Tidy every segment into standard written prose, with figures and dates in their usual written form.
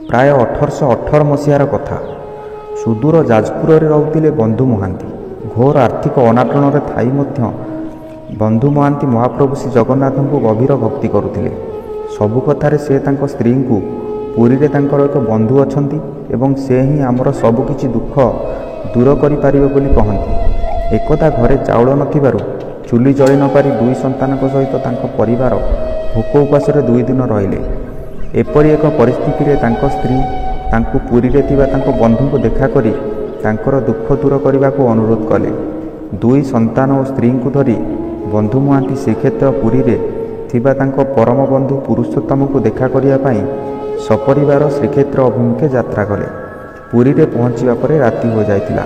ପ୍ରାୟ 1818 ମସିହାର କଥା। ସୁଦୂର ଯାଜପୁରରେ ରହୁଥିଲେ ବନ୍ଧୁ ମହାନ୍ତି। ଘୋର ଆର୍ଥିକ ଅନାଟନରେ ଥାଇ ମଧ୍ୟ ବନ୍ଧୁ ମହାନ୍ତି ମହାପ୍ରଭୁ ଶ୍ରୀ ଜଗନ୍ନାଥଙ୍କୁ ଗଭୀର ଭକ୍ତି କରୁଥିଲେ। ସବୁ କଥାରେ ସେ ତାଙ୍କ ସ୍ତ୍ରୀଙ୍କୁ ପୁରୀରେ ତାଙ୍କର ଏକ ବନ୍ଧୁ ଅଛନ୍ତି ଏବଂ ସେ ହିଁ ଆମର ସବୁକିଛି ଦୁଃଖ ଦୂର କରିପାରିବେ ବୋଲି କହନ୍ତି। ଏକଦା ଘରେ ଚାଉଳ ନଥିବାରୁ ଚୁଲି ଜଳି ନପାରି 2 ସନ୍ତାନଙ୍କ ସହିତ ତାଙ୍କ ପରିବାର ଭୋକ ଉପାସରେ 2 ଦିନ ରହିଲେ। ଏପରି ଏକ ପରିସ୍ଥିତିରେ ତାଙ୍କ ସ୍ତ୍ରୀ ତାଙ୍କୁ ପୁରୀରେ ଥିବା ତାଙ୍କ ବନ୍ଧୁଙ୍କୁ ଦେଖା କରି ତାଙ୍କର ଦୁଃଖ ଦୂର କରିବାକୁ ଅନୁରୋଧ କଲେ। 2 ସନ୍ତାନ ଓ ସ୍ତ୍ରୀଙ୍କୁ ଧରି ବନ୍ଧୁ ମହାନ୍ତି ଶ୍ରୀକ୍ଷେତ୍ର ପୁରୀରେ ଥିବା ତାଙ୍କ ପରମ ବନ୍ଧୁ ପୁରୁଷୋତ୍ତମଙ୍କୁ ଦେଖା କରିବା ପାଇଁ ସପରିବାର ଶ୍ରୀକ୍ଷେତ୍ର ଅଭିମୁଖେ ଯାତ୍ରା କଲେ। ପୁରୀରେ ପହଞ୍ଚିବା ପରେ ରାତି ହୋଇଯାଇଥିଲା।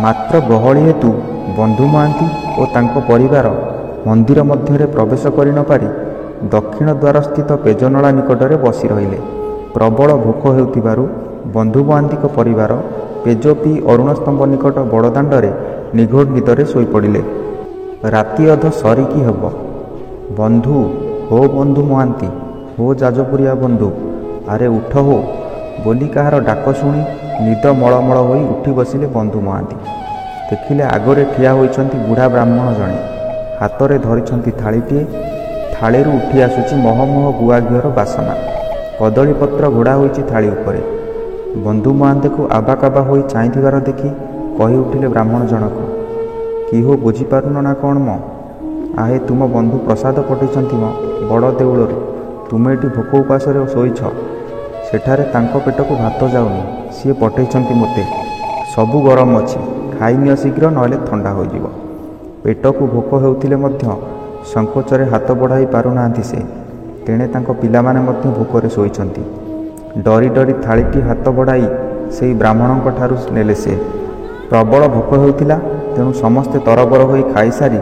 ମାତ୍ର ଗହଳି ହେତୁ ବନ୍ଧୁ ମହାନ୍ତି ଓ ତାଙ୍କ ପରିବାର ମନ୍ଦିର ମଧ୍ୟରେ ପ୍ରବେଶ କରି ନପାରି ଦକ୍ଷିଣ ଦ୍ୱାରସ୍ଥିତ ପେଜନଳା ନିକଟରେ ବସି ରହିଲେ। ପ୍ରବଳ ଭୋକ ହେଉଥିବାରୁ ବନ୍ଧୁ ମହାନ୍ତିଙ୍କ ପରିବାର ପେଜ ପିଇ ଅରୁଣ ସ୍ତମ୍ଭ ନିକଟ ବଡ଼ଦାଣ୍ଡରେ ନିଘୋଡ଼ ନିଦରେ ଶୋଇପଡ଼ିଲେ। ରାତି ଅଧ ସରିକି ହେବ। ବନ୍ଧୁ ହୋ ବନ୍ଧୁ ମହାନ୍ତି, ହୋ ଯାଜପୁରିଆ ବନ୍ଧୁ, ଆରେ ଉଠ ହୋ ବୋଲି କାହାର ଡାକ ଶୁଣି ନିଦ ମଳମଳ ହୋଇ ଉଠି ବସିଲେ ବନ୍ଧୁ ମହାନ୍ତି। ଦେଖିଲେ ଆଗରେ ଠିଆ ହୋଇଛନ୍ତି ବୁଢ଼ା ବ୍ରାହ୍ମଣ ଜଣେ। ହାତରେ ଧରିଛନ୍ତି ଥାଳିଟିଏ। ଥାଳିରୁ ଉଠି ଆସୁଛି ମହମହ ଗୁଆ ଘିଅର ବାସନା। କଦଳୀପତ୍ର ଘୋଡ଼ା ହୋଇଛି ଥାଳି ଉପରେ। ବନ୍ଧୁ ମହାନ୍ତିକୁ ଆବାକାବା ହୋଇ ଚାହିଁଥିବାର ଦେଖି କହି ଉଠିଲେ ବ୍ରାହ୍ମଣ ଜଣକ, କି ହୋ ବୁଝିପାରୁନ ନା କ'ଣ ମ? ଆହେ ତୁମ ବନ୍ଧୁ ପ୍ରସାଦ ପଠେଇଛନ୍ତି ମ ବଡ଼ ଦେଉଳରୁ। ତୁମେ ଏଠି ଭୋକ ଉପାସରେ ଶୋଇଛ। ସେଠାରେ ତାଙ୍କ ପେଟକୁ ଭାତ ଯାଉନି, ସିଏ ପଠେଇଛନ୍ତି ମୋତେ। ସବୁ ଗରମ ଅଛି, ଖାଇନିଅ ଶୀଘ୍ର, ନହେଲେ ଥଣ୍ଡା ହୋଇଯିବ। ପେଟକୁ ଭୋକ ହେଉଥିଲେ ମଧ୍ୟ ସଙ୍କୋଚରେ ହାତ ବଢ଼ାଇ ପାରୁନାହାନ୍ତି ସେ। ତେଣେ ତାଙ୍କ ପିଲାମାନେ ମଧ୍ୟ ଭୋକରେ ଶୋଇଛନ୍ତି। ଡରି ଡରି ଥାଳିଟି ହାତ ବଢ଼ାଇ ସେହି ବ୍ରାହ୍ମଣଙ୍କ ଠାରୁ ନେଲେ ସେ। ପ୍ରବଳ ଭୋକ ହେଉଥିଲା, ତେଣୁ ସମସ୍ତେ ତରବର ହୋଇ ଖାଇସାରି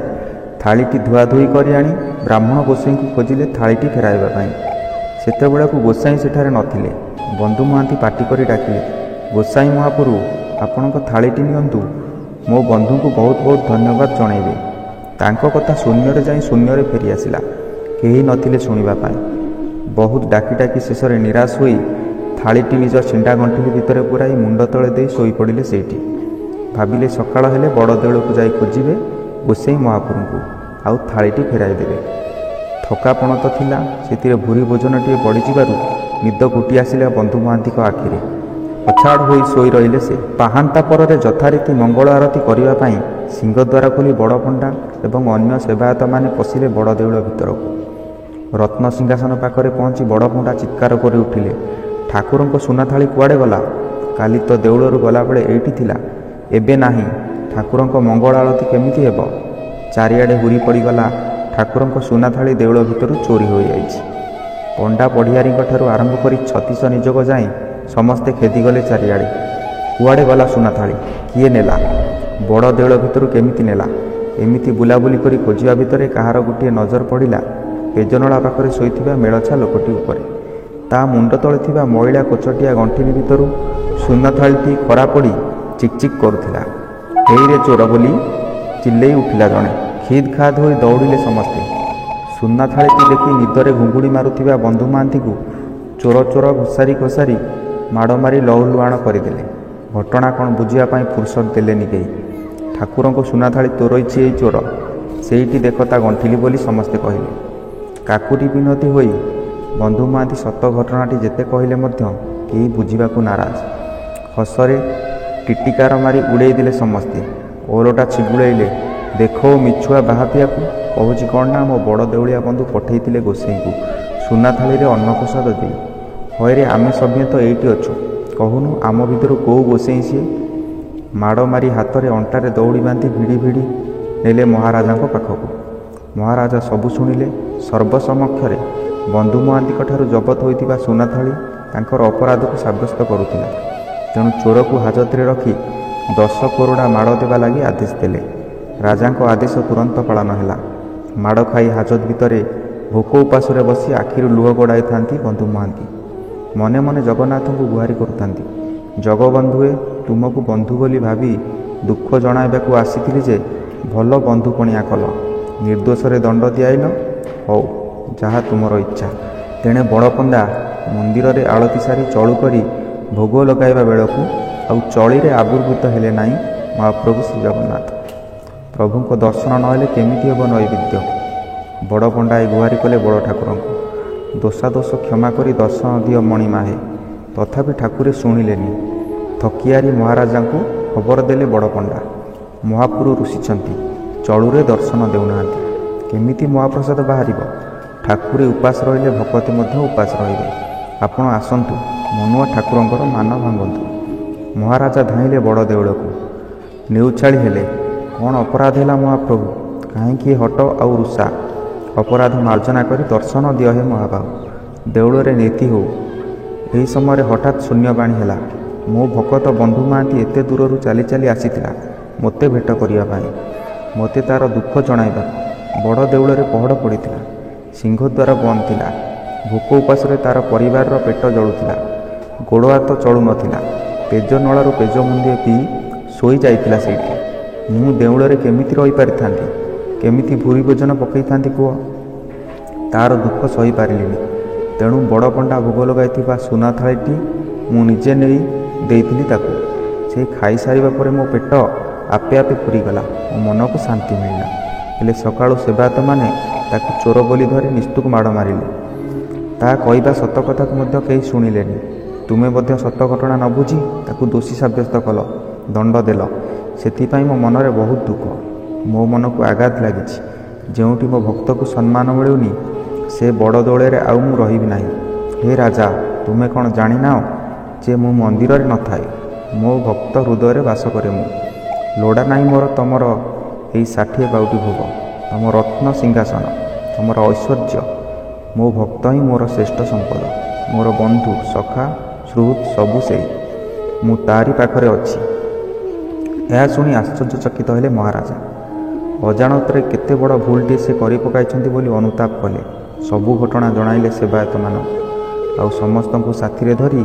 ଥାଳିଟି ଧୁଆଧୋଇ କରି ଆଣି ବ୍ରାହ୍ମଣ ଗୋସାଇଁଙ୍କୁ ଖୋଜିଲେ ଥାଳିଟି ଫେରାଇବା ପାଇଁ। ସେତେବେଳକୁ ଗୋସାଇଁ ସେଠାରେ ନଥିଲେ। ବନ୍ଧୁ ମହାନ୍ତି ପାଟି କରି ଡାକିଲେ, ଗୋସାଇଁ ମହାପୁରୁ, ଆପଣଙ୍କ ଥାଳିଟି ନିଅନ୍ତୁ। ମୋ ବନ୍ଧୁଙ୍କୁ ବହୁତ ବହୁତ ଧନ୍ୟବାଦ ଜଣାଇବେ। ତାଙ୍କ କଥା ଶୂନ୍ୟରେ ଯାଇ ଶୂନ୍ୟରେ ଫେରିଆସିଲା। କେହି ନଥିଲେ ଶୁଣିବା ପାଇଁ। ବହୁତ ଡାକି ଡାକି ଶେଷରେ ନିରାଶ ହୋଇ ଥାଳିଟି ନିଜ ଛିଣ୍ଡା ଗଣ୍ଠିଲି ଭିତରେ ପୁରାଇ ମୁଣ୍ଡ ତଳେ ଦେଇ ଶୋଇପଡ଼ିଲେ ସେଇଠି। ଭାବିଲେ ସକାଳ ହେଲେ ବଡ଼ ଦେଉଳକୁ ଯାଇ ଖୋଜିବେ ଗୋସାଇଁ ମହାପୁରୁଙ୍କୁ, ଆଉ ଥାଳିଟି ଫେରାଇ ଦେବେ। ଥକାପଣ ତ ଥିଲା, ସେଥିରେ ଭୁରି ଭୋଜନଟିଏ ବଢ଼ିଯିବାରୁ ନିଦ ଘୁଟି ଆସିଲା ବନ୍ଧୁ ମହାନ୍ତିଙ୍କ ଆଖିରେ। ଅଛାଡ଼ ହୋଇ ଶୋଇ ରହିଲେ ସେ। ପାହାନ୍ତା ପରରେ ଯଥାରୀତି ମଙ୍ଗଳ ଆରତି କରିବା ପାଇଁ ସିଂହଦ୍ୱାର ଖୋଲି ବଡ଼ପଣ୍ଡା ଏବଂ ଅନ୍ୟ ସେବାୟତମାନେ ପଶିଲେ ବଡ଼ ଦେଉଳ ଭିତରକୁ। ରତ୍ନ ସିଂହାସନ ପାଖରେ ପହଞ୍ଚି ବଡ଼ପଣ୍ଡା ଚିତ୍କାର କରି ଉଠିଲେ, ଠାକୁରଙ୍କ ସୁନା ଥାଳି କୁଆଡ଼େ ଗଲା? କାଲି ତ ଦେଉଳରୁ ଗଲାବେଳେ ଏଇଠି ଥିଲା, ଏବେ ନାହିଁ। ଠାକୁରଙ୍କ ମଙ୍ଗଳ ଆଳତି କେମିତି ହେବ? ଚାରିଆଡ଼େ ହୁରି ପଡ଼ିଗଲା। ଠାକୁରଙ୍କ ସୁନା ଥାଳି ଦେଉଳ ଭିତରୁ ଚୋରି ହୋଇଯାଇଛି। ପଣ୍ଡା ପଢ଼ିଆରୀଙ୍କ ଠାରୁ ଆରମ୍ଭ କରି ଛତିଶ ନିଯୋଗ ଯାଏଁ ସମସ୍ତେ ଖେଦିଗଲେ ଚାରିଆଡ଼େ। କୁଆଡ଼େ ଗଲା ସୁନା ଥାଳି? କିଏ ନେଲା? ବଡ଼ ଦେଉଳ ଭିତରୁ କେମିତି ନେଲା? ଏମିତି ବୁଲାବୁଲି କରି ଖୋଜିବା ଭିତରେ କାହାର ଗୋଟିଏ ନଜର ପଡ଼ିଲା ପେଜନଳା ପାଖରେ ଶୋଇଥିବା ମେଳଛା ଲୋକଟି ଉପରେ। ତା ମୁଣ୍ଡ ତଳେ ଥିବା ମଇଳା କୋଚଟିଆ ଗଣ୍ଠିଲି ଭିତରୁ ସୁନା ଥାଳିଟି ଖରା ପଡ଼ି ଚିକ୍ଚିକ୍ କରୁଥିଲା। ହେଇରେ ଚୋର ବୋଲି ଚିଲେଇ ଉଠିଲା ଜଣେ। ଖିଦ୍ ଖାଦ୍ ହୋଇ ଦୌଡ଼ିଲେ ସମସ୍ତେ। ସୁନା ଥାଳିଟି ଦେଖି ନିଦରେ ଘୁଙ୍ଗୁଡ଼ି ମାରୁଥିବା ବନ୍ଧୁ ମହାନ୍ତିଙ୍କୁ ଚୋର ଚୋର ଘୋଷାରି ଘୋଷାରି ମାଡ଼ ମାରି ଲହୁଲୁହାଣ କରିଦେଲେ। ଘଟଣା କ'ଣ ବୁଝିବା ପାଇଁ ଫୁର୍ସତ ଦେଲେନି କେହି। ଠାକୁରଙ୍କ ସୁନା ଥାଳି ତୋରଇଛି ଏଇ ଚୋର, ସେଇଠି ଦେଖ ତା ଗଣ୍ଠିଲି ବୋଲି ସମସ୍ତେ କହିଲେ। କାକୁରି ବିନୋଦୀ ହୋଇ ବନ୍ଧୁ ମହାନ୍ତି ସତ ଘଟଣାଟି ଯେତେ କହିଲେ ମଧ୍ୟ କେହି ବୁଝିବାକୁ ନାରାଜ। ହସରେ ଟିଟିକାର ମାରି ଉଡ଼େଇ ଦେଲେ ସମସ୍ତେ। ଓଲଟା ଛିଗୁଳେଇଲେ, ଦେଖ ମିଛୁଆ ବାହାପିଆକୁ କହୁଛି କ'ଣ ନା ମୋ ବଡ଼ ଦେଉଳିଆ ବନ୍ଧୁ ପଠେଇଥିଲେ ଗୋସାଇଁଙ୍କୁ ସୁନା ଥାଳିରେ ଅନ୍ନପ୍ରସାଦ ଦେଇ। ହଇରେ ଆମେ ସଭିଏଁ ତ ଏଇଠି ଅଛୁ, କହୁନୁ ଆମ ଭିତରୁ କେଉଁ ଗୋସାଇଁ ସିଏ? ମାଡ଼ ମାରି ହାତରେ ଅଣ୍ଟାରେ ଦଉଡ଼ି ବାନ୍ଧି ଭିଡ଼ି ଭିଡ଼ି ନେଲେ ମହାରାଜାଙ୍କ ପାଖକୁ। ମହାରାଜା ସବୁ ଶୁଣିଲେ। ସର୍ବସମକ୍ଷରେ ବନ୍ଧୁ ମହାନ୍ତିଙ୍କ ଠାରୁ ଜବତ ହୋଇଥିବା ସୁନା ଥାଳି ତାଙ୍କର ଅପରାଧକୁ ସାବ୍ୟସ୍ତ କରୁଥିଲା। ତେଣୁ ଚୋରକୁ ହାଜତରେ ରଖି 10 କୋରଡ଼ା ମାଡ଼ ଦେବା ଲାଗି ଆଦେଶ ଦେଲେ। ରାଜାଙ୍କ ଆଦେଶ ତୁରନ୍ତ ପାଳନ ହେଲା। ମାଡ଼ ଖାଇ ହାଜତ ଭିତରେ ଭୋକ ଉପାସରେ ବସି ଆଖିରୁ ଲୁହ ଗଡ଼ାଇଥାନ୍ତି ବନ୍ଧୁ ମହାନ୍ତି। ମନେ ମନେ ଜଗନ୍ନାଥଙ୍କୁ ଗୁହାରି କରୁଥାନ୍ତି, ଜଗବନ୍ଧୁଏ, ତୁମକୁ ବନ୍ଧୁ ବୋଲି ଭାବି ଦୁଃଖ ଜଣାଇବାକୁ ଆସିଥିଲି ଯେ ଭଲ ବନ୍ଧୁ ପଣିଆ କଲ। ନିର୍ଦ୍ଦୋଷରେ ଦଣ୍ଡ ଦିଆଇଲ। ହଉ, ଯାହା ତୁମର ଇଚ୍ଛା। ତେଣେ ବଡ଼ପଣ୍ଡା ମନ୍ଦିରରେ ଆଳତି ସାରି ଚଳୁ କରି ଭୋଗ ଲଗାଇବା ବେଳକୁ ଆଉ ଚଳିରେ ଆବିର୍ଭୂତ ହେଲେ ନାହିଁ ମହାପ୍ରଭୁ ଶ୍ରୀ ଜଗନ୍ନାଥ। ପ୍ରଭୁଙ୍କ ଦର୍ଶନ ନହେଲେ କେମିତି ହେବ ନୈବେଦ୍ୟ? ବଡ଼ ପଣ୍ଡାଏ ଗୁହାରି କଲେ ବଡ଼ ଠାକୁରଙ୍କୁ, ଦୋଷ କ୍ଷମା କରି ଦର୍ଶନ ଦିଅ ମଣିମାହେ। ତଥାପି ଠାକୁରେ ଶୁଣିଲେନି। ଥକିଆରି ମହାରାଜାଙ୍କୁ ଖବର ଦେଲେ ବଡ଼ ପଣ୍ଡା, ମହାପୁରୁ ରୁଷିଛନ୍ତି, ଚଳୁରେ ଦର୍ଶନ ଦେଉନାହାନ୍ତି, କେମିତି ମହାପ୍ରସାଦ ବାହାରିବ? ଠାକୁରେ ଉପାସ ରହିଲେ ଭକତେ ମଧ୍ୟ ଉପାସ ରହିବେ। ଆପଣ ଆସନ୍ତୁ, ମନୁଆ ଠାକୁରଙ୍କର ମାନ ଭାଙ୍ଗନ୍ତୁ। ମହାରାଜା ଧାଇଁଲେ ବଡ଼ ଦେଉଳକୁ, ନେଉଛାଳି ହେଲେ। କ'ଣ ଅପରାଧ ହେଲା ମହାପ୍ରଭୁ? କାହିଁକି ହଟ ଆଉ ରୁଷା? ଅପରାଧ ମାର୍ଜନା କରି ଦର୍ଶନ ଦିଅ ହେ ମହାବାହୁ, ଦେଉଳରେ ନୀତି ହଉ। ଏହି ସମୟରେ ହଠାତ୍ ଶୂନ୍ୟବାଣୀ ହେଲା। ମୋ ଭକତ ବନ୍ଧୁ ମହାନ୍ତି ଏତେ ଦୂରରୁ ଚାଲି ଚାଲି ଆସିଥିଲା ମୋତେ ଭେଟ କରିବା ପାଇଁ, ମୋତେ ତା'ର ଦୁଃଖ ଜଣାଇବାକୁ। ବଡ଼ ଦେଉଳରେ ପହଡ଼ ପଡ଼ିଥିଲା, ସିଂହଦ୍ୱାର ବନ୍ଦ ଥିଲା। ଭୋକ ଉପାସରେ ତା'ର ପରିବାରର ପେଟ ଜଳୁଥିଲା, ଗୋଡ଼ ହାତ ଚଳୁନଥିଲା। ପେଜ ନଳାରୁ ପେଜ ମୁଣ୍ଡିଏ ପିଇ ଶୋଇ ଯାଇଥିଲା ସେଇଠି। ମୁଁ ଦେଉଳରେ କେମିତି ରହିପାରିଥାନ୍ତି? କେମିତି ଭୁରି ଭୋଜନ ପକାଇଥାନ୍ତି କୁହ? ତା'ର ଦୁଃଖ ସହିପାରିଲିନି। ତେଣୁ ବଡ଼ ପଣ୍ଡା ଭୋଗ ଲଗାଇଥିବା ସୁନା ଥାଳିଟି ମୁଁ ନିଜେ ନେଇ ଦେଇଥିଲି ତାକୁ। ସେ ଖାଇସାରିବା ପରେ ମୋ ପେଟ ଆପେ ଆପେ ପୁରିଗଲା, ମୋ ମନକୁ ଶାନ୍ତି ମିଳିଲା। ହେଲେ ସକାଳୁ ସେବାୟତମାନେ ତାକୁ ଚୋର ବୋଲି ଧରି ନିସ୍ତୁକ ମାଡ଼ ମାରିଲେ। ତା କହିବା ସତ କଥାକୁ ମଧ୍ୟ କେହି ଶୁଣିଲେନି। ତୁମେ ମଧ୍ୟ ସତ ଘଟଣା ନ ବୁଝି ତାକୁ ଦୋଷୀ ସାବ୍ୟସ୍ତ କଲ, ଦଣ୍ଡ ଦେଲ। ସେଥିପାଇଁ ମୋ ମନରେ ବହୁତ ଦୁଃଖ, ମୋ ମନକୁ ଆଘାତ ଲାଗିଛି। ଯେଉଁଠି ମୋ ଭକ୍ତକୁ ସମ୍ମାନ ମିଳୁନି, ସେ ବଡ଼ ଦେଉଳରେ ଆଉ ମୁଁ ରହିବି ନାହିଁ। ହେ ରାଜା, ତୁମେ କ'ଣ ଜାଣିନାହ ଯେ ମୁଁ ମନ୍ଦିରରେ ନଥାଏ, ମୋ ଭକ୍ତ ହୃଦୟରେ ବାସ କରେ ମୁଁ। ଲୋଡ଼ା ନାହିଁ ମୋର ତମର ଏଇ 60 ବାଉଟି ଭୋଗ, ତମ ରତ୍ନ ସିଂହାସନ, ତମର ଐଶ୍ୱର୍ଯ୍ୟ। ମୋ ଭକ୍ତ ହିଁ ମୋର ଶ୍ରେଷ୍ଠ ସମ୍ପଦ, ମୋର ବନ୍ଧୁ, ସଖା, ସୁହୃତ ସବୁ ସେଇ। ମୁଁ ତାରି ପାଖରେ ଅଛି। ଏହା ଶୁଣି ଆଶ୍ଚର୍ଯ୍ୟଚକିତ ହେଲେ ମହାରାଜା। ଅଜାଣତରେ କେତେ ବଡ଼ ଭୁଲଟିଏ ସେ କରି ପକାଇଛନ୍ତି ବୋଲି ଅନୁତାପ କଲେ। ସବୁ ଘଟଣା ଜଣାଇଲେ ସେବାୟତମାନଙ୍କୁ, ଆଉ ସମସ୍ତଙ୍କୁ ସାଥିରେ ଧରି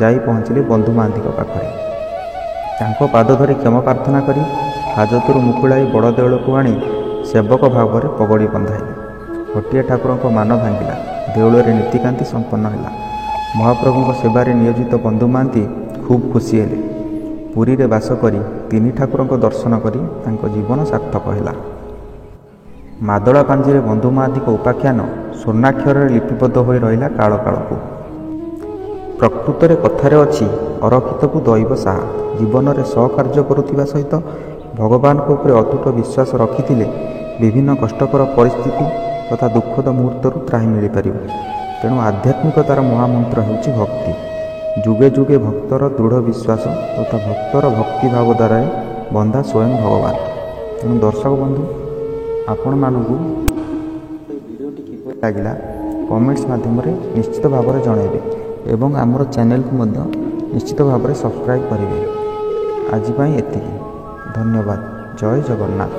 ଯାଇ ପହଞ୍ଚିଲେ ବନ୍ଧୁ ମହାନ୍ତିଙ୍କ ପାଖରେ। ତାଙ୍କ ପାଦ ଧରି କ୍ଷମା ପ୍ରାର୍ଥନା କରି ହାଜତରୁ ମୁକୁଳାଇ ବଡ଼ ଦେଉଳକୁ ଆଣି ସେବକ ଭାବରେ ପଗଡ଼ି ବନ୍ଧାଇଲେ। ହଟିଆ ଠାକୁରଙ୍କ ମାନ ଭାଙ୍ଗିଲା। ଦେଉଳରେ ନୀତିକାନ୍ତି ସମ୍ପନ୍ନ ହେଲା। ମହାପ୍ରଭୁଙ୍କ ସେବାରେ ନିୟୋଜିତ ବନ୍ଧୁ ମହାନ୍ତି ଖୁବ୍ ଖୁସି ହେଲେ। ପୁରୀରେ ବାସ କରି 3 ଠାକୁରଙ୍କ ଦର୍ଶନ କରି ତାଙ୍କ ଜୀବନ ସାର୍ଥକ ହେଲା। ମାଦଳା ପାଞ୍ଜିରେ ବନ୍ଧୁ ମହାନ୍ତିଙ୍କ ଉପାଖ୍ୟାନ ସ୍ୱର୍ଣ୍ଣାକ୍ଷରରେ ଲିପିବଦ୍ଧ ହୋଇ ରହିଲା କାଳ କାଳକୁ। ପ୍ରକୃତରେ କଥାରେ ଅଛି, ଅରକ୍ଷିତକୁ ଦଇବ ସାହା। ଜୀବନରେ ସହକାର୍ଯ୍ୟ କରୁଥିବା ସହିତ ଭଗବାନଙ୍କ ଉପରେ ଅତୁଟ ବିଶ୍ୱାସ ରଖିଥିଲେ ବିଭିନ୍ନ କଷ୍ଟକର ପରିସ୍ଥିତି ତଥା ଦୁଃଖଦ ମୁହୂର୍ତ୍ତରୁ ତ୍ରାହି ମିଳିପାରିବ। ତେଣୁ ଆଧ୍ୟାତ୍ମିକତାର ମହାମନ୍ତ୍ର ହେଉଛି ଭକ୍ତି। ଯୁଗେ ଯୁଗେ ଭକ୍ତର ଦୃଢ଼ ବିଶ୍ୱାସ ତଥା ଭକ୍ତର ଭକ୍ତିଭାବ ଦ୍ୱାରା ବନ୍ଧା ସ୍ୱୟଂ ଭଗବାନ। ତେଣୁ ଦର୍ଶକ ବନ୍ଧୁ, ଆପଣମାନଙ୍କୁ এই ଭିଡ଼ିଓଟି କିପରି ଲାଗିଲା କମେଣ୍ଟସ୍ ମାଧ୍ୟମରେ ନିଶ୍ଚିତ ଭାବରେ ଜଣାଇବେ ଏବଂ ଆମର ଚ୍ୟାନେଲକୁ ମଧ୍ୟ ନିଶ୍ଚିତ ଭାବରେ ସବସ୍କ୍ରାଇବ୍ କରିବେ। ଆଜି ପାଇଁ ଏତିକି। ଧନ୍ୟବାଦ। ଜୟ ଜଗନ୍ନାଥ।